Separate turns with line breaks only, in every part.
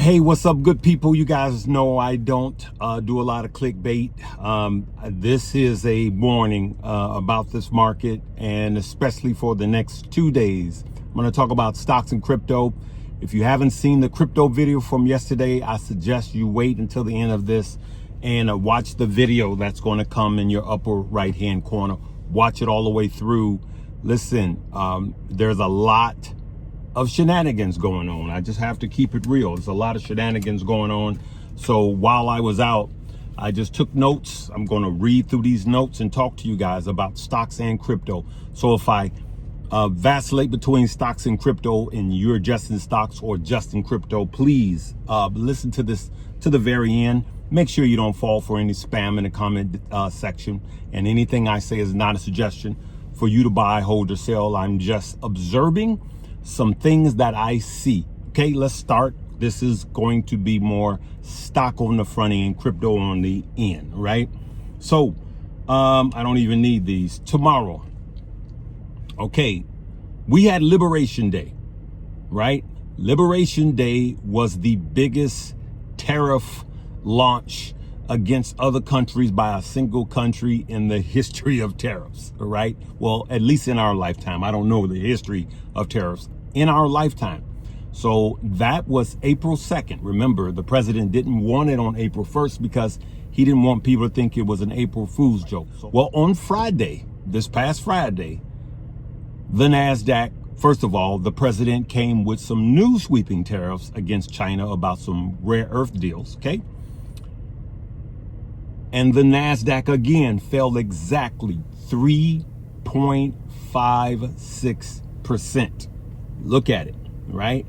Hey, what's up, good people? You guys know I don't do a lot of clickbait. This is a warning about this market, and especially for the next 2 days. I'm going to talk about stocks and crypto. If you haven't seen the crypto video from yesterday, I suggest you wait until the end of this and watch the video that's going to come in your upper right hand corner. Watch it all the way through. Listen, there's a lot of shenanigans going on. I just have to keep it real. There's a lot of shenanigans going on. So while I was out, I just took notes. I'm going to read through these notes and talk to you guys about stocks and crypto. So if I vacillate between stocks and crypto and you're just in stocks or just in crypto, please listen to this to the very end. Make sure you don't fall for any spam in the comment section. And anything I say is not a suggestion for you to buy, hold, or sell. I'm just observing some things that I see. Okay, let's start. This is going to be more stock on the front end, crypto on the end, right? So I don't even need these. Tomorrow, okay, we had Liberation Day, right? Liberation Day was the biggest tariff launch against other countries by a single country in the history of tariffs, all right? Well, at least in our lifetime. I don't know the history of tariffs in our lifetime. So that was April 2nd. Remember, the president didn't want it on April 1st because he didn't want people to think it was an April Fool's joke. Well, on Friday, this past Friday, the NASDAQ, first of all, the president came with some new sweeping tariffs against China about some rare earth deals, okay? And the NASDAQ again fell exactly 3.56%. Look at it, right?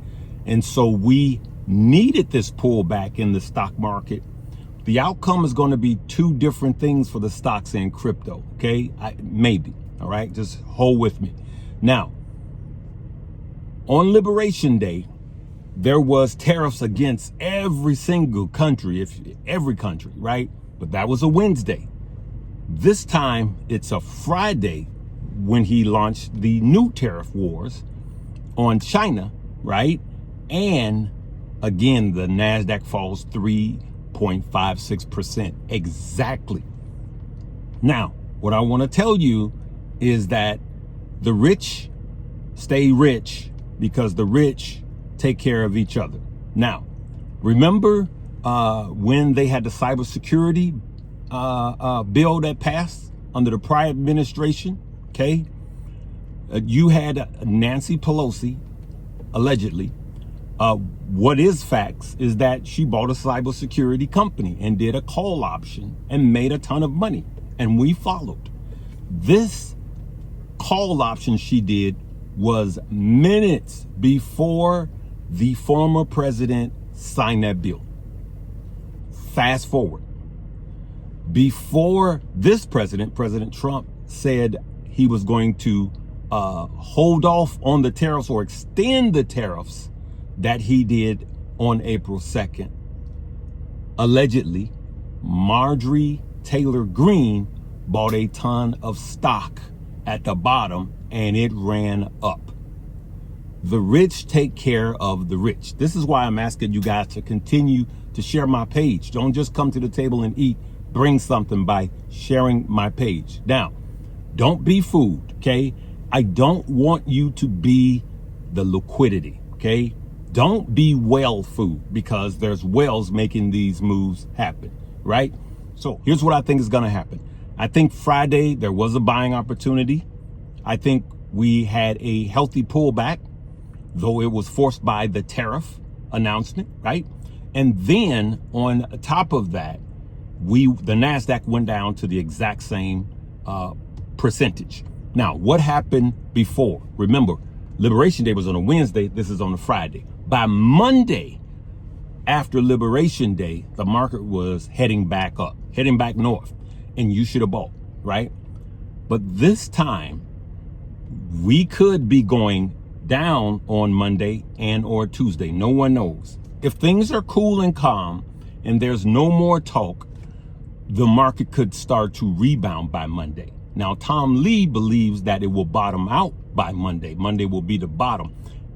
And so we needed this pullback in the stock market. The outcome is going to be two different things for the stocks and crypto, okay? Maybe, all right? Just hold with me. Now, on Liberation Day, there was tariffs against every single country, every country, right? But that was a Wednesday. This time, it's a Friday when he launched the new tariff wars on China, right? And again, the NASDAQ falls 3.56% exactly. Now, what I want to tell you is that the rich stay rich because the rich take care of each other. Now, remember when they had the cybersecurity bill that passed under the prior administration, okay? You had Nancy Pelosi, allegedly. What is facts is that she bought a cybersecurity company and did a call option and made a ton of money. And we followed. This call option she did was minutes before the former president signed that bill. Fast forward. Before this president, President Trump, said he was going to hold off on the tariffs or extend the tariffs that he did on April 2nd. Allegedly, Marjorie Taylor Greene bought a ton of stock at the bottom and it ran up. The rich take care of the rich. This is why I'm asking you guys to continue to share my page. Don't just come to the table and eat. Bring something by sharing my page. Now, don't be fooled, okay? I don't want you to be the liquidity, okay? Don't be whale food because there's whales making these moves happen, right? So here's what I think is going to happen. I think Friday there was a buying opportunity. I think we had a healthy pullback, though it was forced by the tariff announcement, right? And then on top of that, the NASDAQ went down to the exact same percentage. Now, what happened before? Remember, Liberation Day was on a Wednesday. This is on a Friday. By Monday, after Liberation Day, the market was heading back up, heading back north, and you should have bought, right? But this time, we could be going down on Monday and or Tuesday. No one knows. If things are cool and calm and there's no more talk, the market could start to rebound by Monday. Now, Tom Lee believes that it will bottom out by Monday. Monday will be the bottom.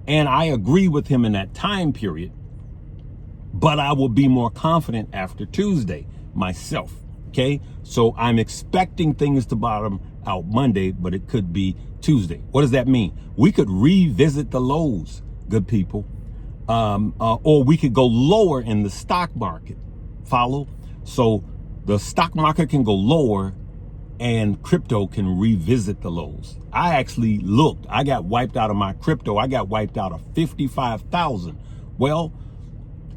And I agree with him in that time period. but I will be more confident after Tuesday myself. Okay, so I'm expecting things to bottom out Monday, but it could be Tuesday. What does that mean? We could revisit the lows, good people, or we could go lower in the stock market. Follow? So the stock market can go lower and crypto can revisit the lows. I actually looked. I got wiped out of my crypto. I got wiped out of 55,000. Well,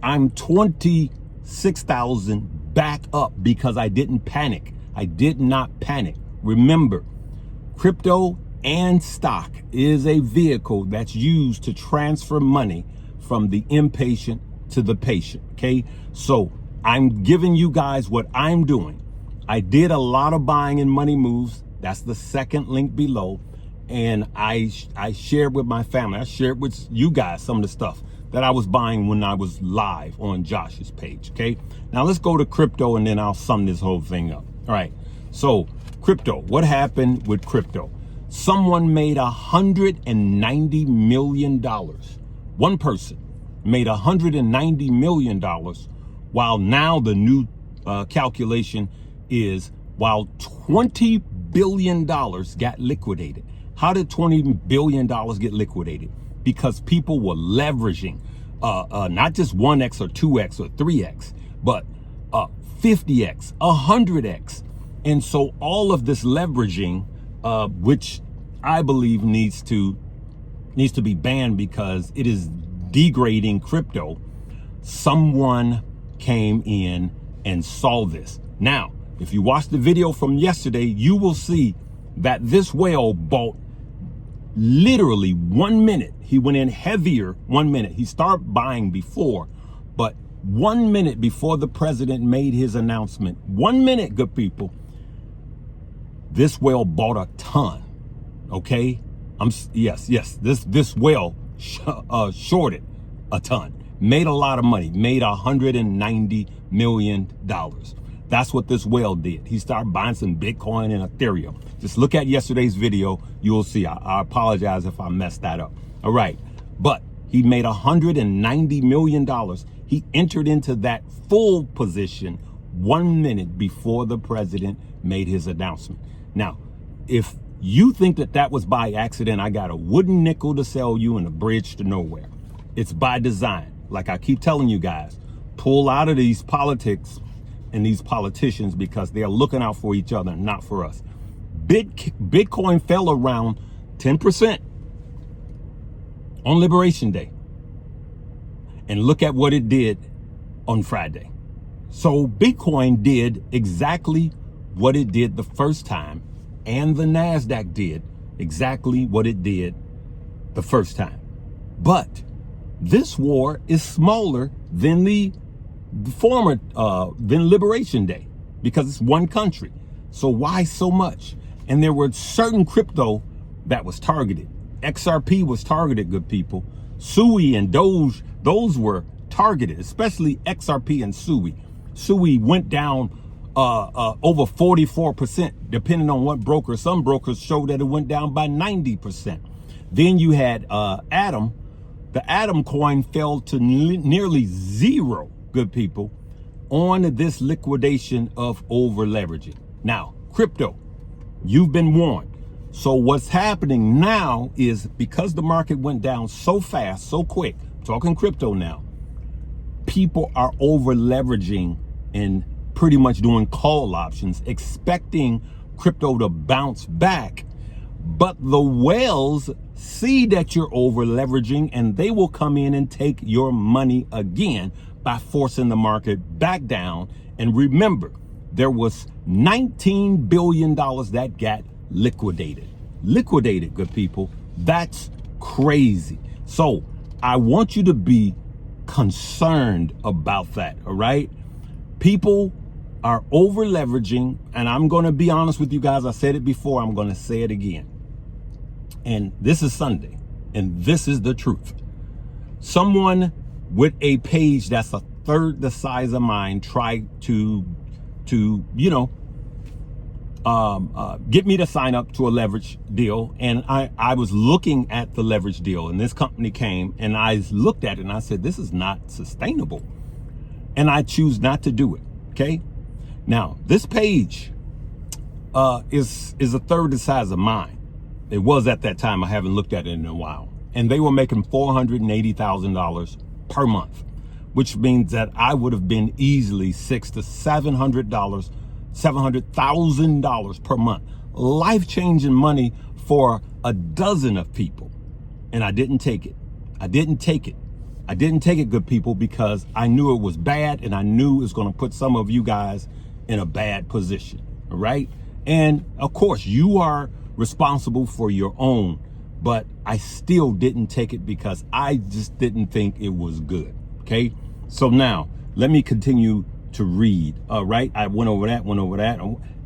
I'm 26,000 back up because I didn't panic. I did not panic. Remember, crypto and stock is a vehicle that's used to transfer money from the impatient to the patient. Okay, so I'm giving you guys what I'm doing. I did a lot of buying in Money Moves. That's the second link below. And I shared with my family. I shared with you guys some of the stuff that I was buying when I was live on Josh's page. Okay, now let's go to crypto and then I'll sum this whole thing up. All right, so crypto, what happened with crypto? Someone made $190 million. One person made $190 million, while now the new calculation is while $20 billion got liquidated. How did $20 billion get liquidated? Because people were leveraging not just 1x or 2x or 3x, but 50x, 100x. And so all of this leveraging, which I believe needs to be banned because it is degrading crypto, someone came in and saw this. Now, if you watch the video from yesterday, you will see that this whale bought literally 1 minute. He went in heavier 1 minute. He started buying before, but 1 minute before the president made his announcement, 1 minute, good people, this whale bought a ton. Okay, this whale shorted a ton, made a lot of money, made $190 million. That's what this whale did. He started buying some Bitcoin and Ethereum. Just look at yesterday's video. You'll see. I apologize if I messed that up. All right. But he made $190 million. He entered into that full position 1 minute before the president made his announcement. Now, if you think that that was by accident, I got a wooden nickel to sell you and a bridge to nowhere. It's by design. Like I keep telling you guys, pull out of these politics and these politicians because they are looking out for each other, not for us. Bitcoin fell around 10% on Liberation Day. And look at what it did on Friday. So Bitcoin did exactly what it did the first time, and the NASDAQ did exactly what it did the first time. But this war is smaller than the former than Liberation Day because it's one country. So why so much? And there were certain crypto that was targeted. XRP was targeted, good people. Sui and Doge, those were targeted, especially XRP and Sui. Sui went down over 44%, depending on what broker. Some brokers show that it went down by 90%. Then you had Atom. The Atom coin fell to nearly zero, good people, on this liquidation of over leveraging. Now, crypto, you've been warned. So what's happening now is because the market went down so fast, so quick, talking crypto now, people are over leveraging and pretty much doing call options, expecting crypto to bounce back. But the whales see that you're over leveraging and they will come in and take your money again by forcing the market back down. And remember, there was $19 billion that got liquidated. Liquidated, good people. That's crazy. So I want you to be concerned about that, all right? People are over leveraging, and I'm going to be honest with you guys. I said it before. I'm going to say it again. And this is Sunday, and this is the truth. Someone with a page that's a third the size of mine tried to get me to sign up to a leverage deal. And I was looking at the leverage deal, and this company came, and I looked at it and I said, this is not sustainable. and I choose not to do it. Okay. Now, this page is a third the size of mine. It was at that time. I haven't looked at it in a while. And they were making $480,000 per month, which means that I would have been easily $600,000 to $700,000 per month. Life-changing money for a dozen of people. And I didn't take it. I didn't take it, good people, because I knew it was bad, and I knew it was going to put some of you guys in a bad position. All right. And of course, you are responsible for your own, but I still didn't take it because I just didn't think it was good. Okay. So now let me continue to read. All right. I went over that.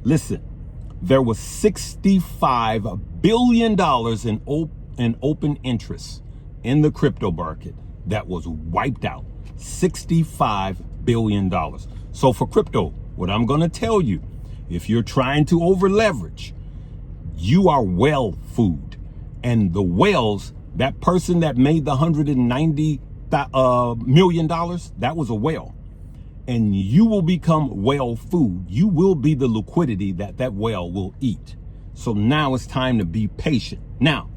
Listen, there was $65 billion in open interest in the crypto market that was wiped out. $65 billion. So for crypto, what I'm going to tell you, if you're trying to over leverage, you are well food. And the whales, that person that made the $190 million, that was a whale. And you will become whale food. You will be the liquidity that whale will eat. So now it's time to be patient. Now,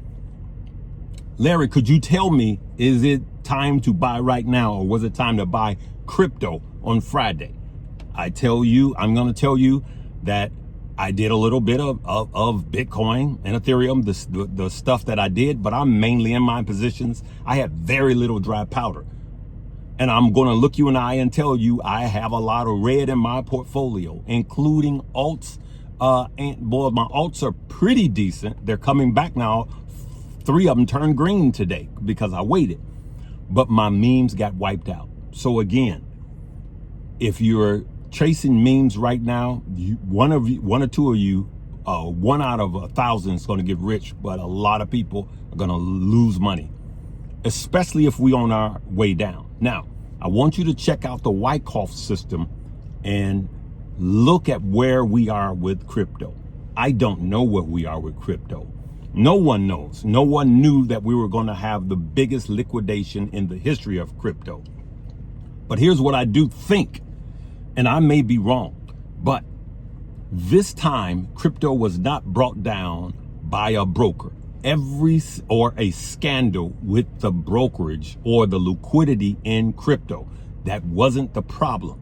Larry, could you tell me, is it time to buy right now, or was it time to buy crypto on Friday? I'm going to tell you that I did a little bit of Bitcoin and Ethereum, the stuff that I did, but I'm mainly in my positions. I have very little dry powder. And I'm going to look you in the eye and tell you I have a lot of red in my portfolio, including alts. And boy, my alts are pretty decent. They're coming back now. 3 of them turned green today because I waited. But my memes got wiped out. So again, if you're chasing memes right now, one or two of you, 1 out of 1,000 is going to get rich, but a lot of people are going to lose money, especially if we on our way down. Now, I want you to check out the Wyckoff system and look at where we are with crypto. I don't know where we are with crypto. No one knows. No one knew that we were going to have the biggest liquidation in the history of crypto. But here's what I do think, and I may be wrong, but this time crypto was not brought down by a broker. Or a scandal with the brokerage or the liquidity in crypto. That wasn't the problem.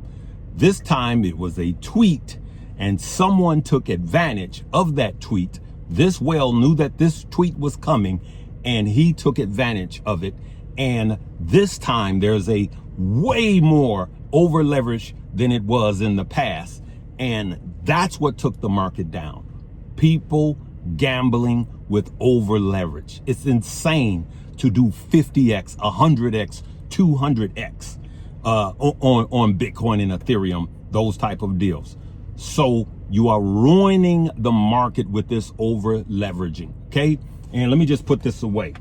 This time it was a tweet, and someone took advantage of that tweet. This whale knew that this tweet was coming, and he took advantage of it. And this time there's a way more over leverage than it was in the past. And that's what took the market down. People gambling with over leverage. It's insane to do 50x, 100x, 200x on Bitcoin and Ethereum, those type of deals. So you are ruining the market with this over leveraging. Okay. And let me just put this away.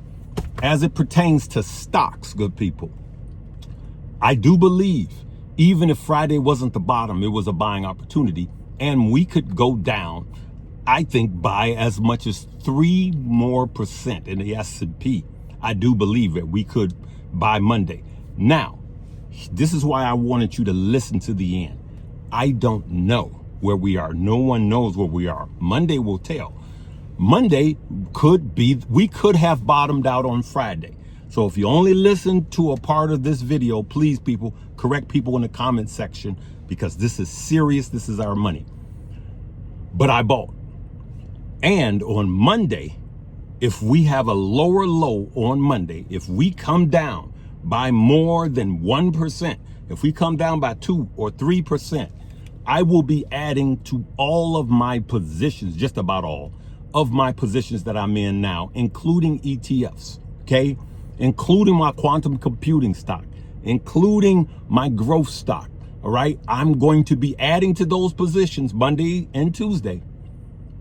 As it pertains to stocks, good people, I do believe even if Friday wasn't the bottom, it was a buying opportunity, and we could go down, I think, by as much as 3% more in the S&P. I do believe that we could buy Monday. Now, this is why I wanted you to listen to the end. I don't know where we are. No one knows where we are. Monday will tell. Monday we could have bottomed out on Friday. So if you only listen to a part of this video, please, people, correct people in the comment section, because this is serious. This is our money. But I bought. And on Monday, if we have a lower low on Monday, if we come down by more than 1%, if we come down by 2 or 3%, I will be adding to all of my positions, just about all of my positions that I'm in now, including ETFs, okay? Including my quantum computing stock, including my growth stock, all right? I'm going to be adding to those positions Monday and Tuesday,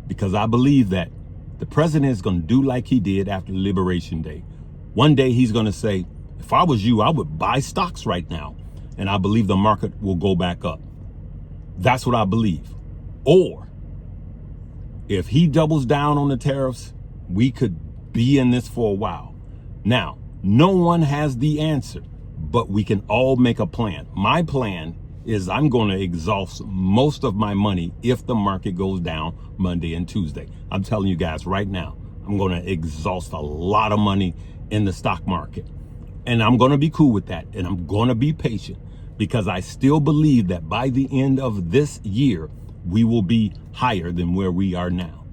because I believe that the president is going to do like he did after Liberation Day. One day he's going to say, if I was you, I would buy stocks right now. And I believe the market will go back up. That's what I believe. Or if he doubles down on the tariffs, we could be in this for a while. Now, no one has the answer, but we can all make a plan. My plan is I'm going to exhaust most of my money if the market goes down Monday and Tuesday. I'm telling you guys right now, I'm going to exhaust a lot of money in the stock market. And I'm going to be cool with that. And I'm going to be patient because I still believe that by the end of this year, we will be higher than where we are now.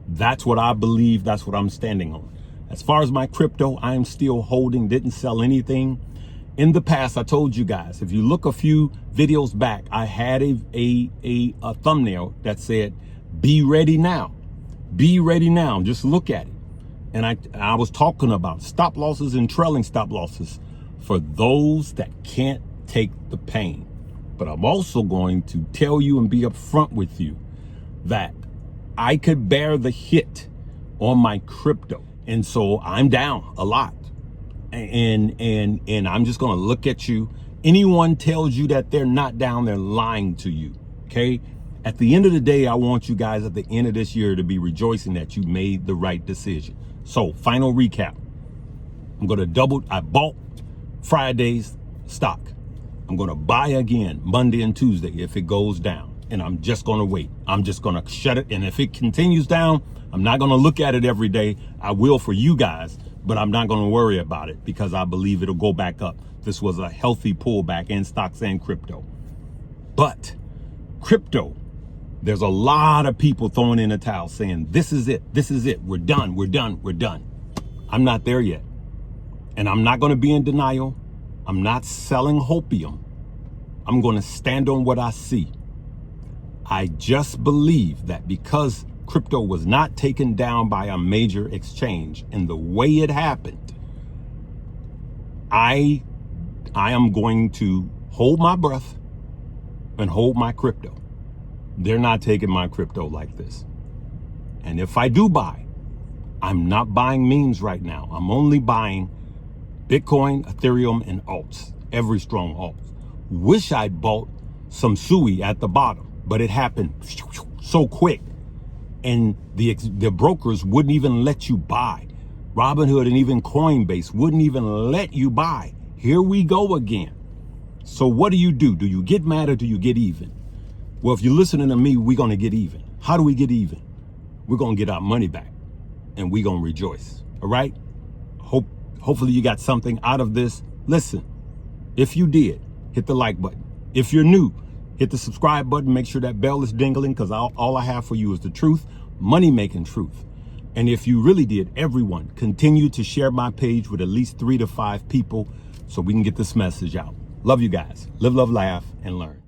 That's what I believe. That's what I'm standing on. As far as my crypto, I am still holding, didn't sell anything. In the past, I told you guys, if you look a few videos back, I had a thumbnail that said, be ready now. Be ready now. Just look at it. And I was talking about stop losses and trailing stop losses for those that can't take the pain. But I'm also going to tell you and be upfront with you that I could bear the hit on my crypto. And so I'm down a lot. And I'm just going to look at you. Anyone tells you that they're not down, they're lying to you. Okay. At the end of the day, I want you guys at the end of this year to be rejoicing that you made the right decision. So final recap. I'm going to I bought Friday's stock. I'm going to buy again Monday and Tuesday if it goes down. And I'm just going to wait. I'm just going to shut it. And if it continues down, I'm not going to look at it every day. I will for you guys, but I'm not going to worry about it because I believe it'll go back up. This was a healthy pullback in stocks and crypto. But crypto, there's a lot of people throwing in a towel saying, this is it. This is it. We're done. We're done. We're done. I'm not there yet. And I'm not going to be in denial. I'm not selling hopium. I'm going to stand on what I see. I just believe that because crypto was not taken down by a major exchange in the way it happened, I am going to hold my breath and hold my crypto. They're not taking my crypto like this. And if I do buy, I'm not buying memes right now. I'm only buying Bitcoin, Ethereum, and alts, every strong alt. Wish I'd bought some SUI at the bottom, but it happened so quick. And the brokers wouldn't even let you buy. Robinhood and even Coinbase wouldn't even let you buy. Here we go again. So what do? Do you get mad or do you get even? Well, if you're listening to me, we're going to get even. How do we get even? We're going to get our money back and we're going to rejoice. All right. Hopefully you got something out of this. Listen, if you did, hit the like button. If you're new, hit the subscribe button. Make sure that bell is dingling because all I have for you is the truth, money making truth. And if you really did, everyone, continue to share my page with at least 3 to 5 people so we can get this message out. Love you guys. Live, love, laugh, and learn.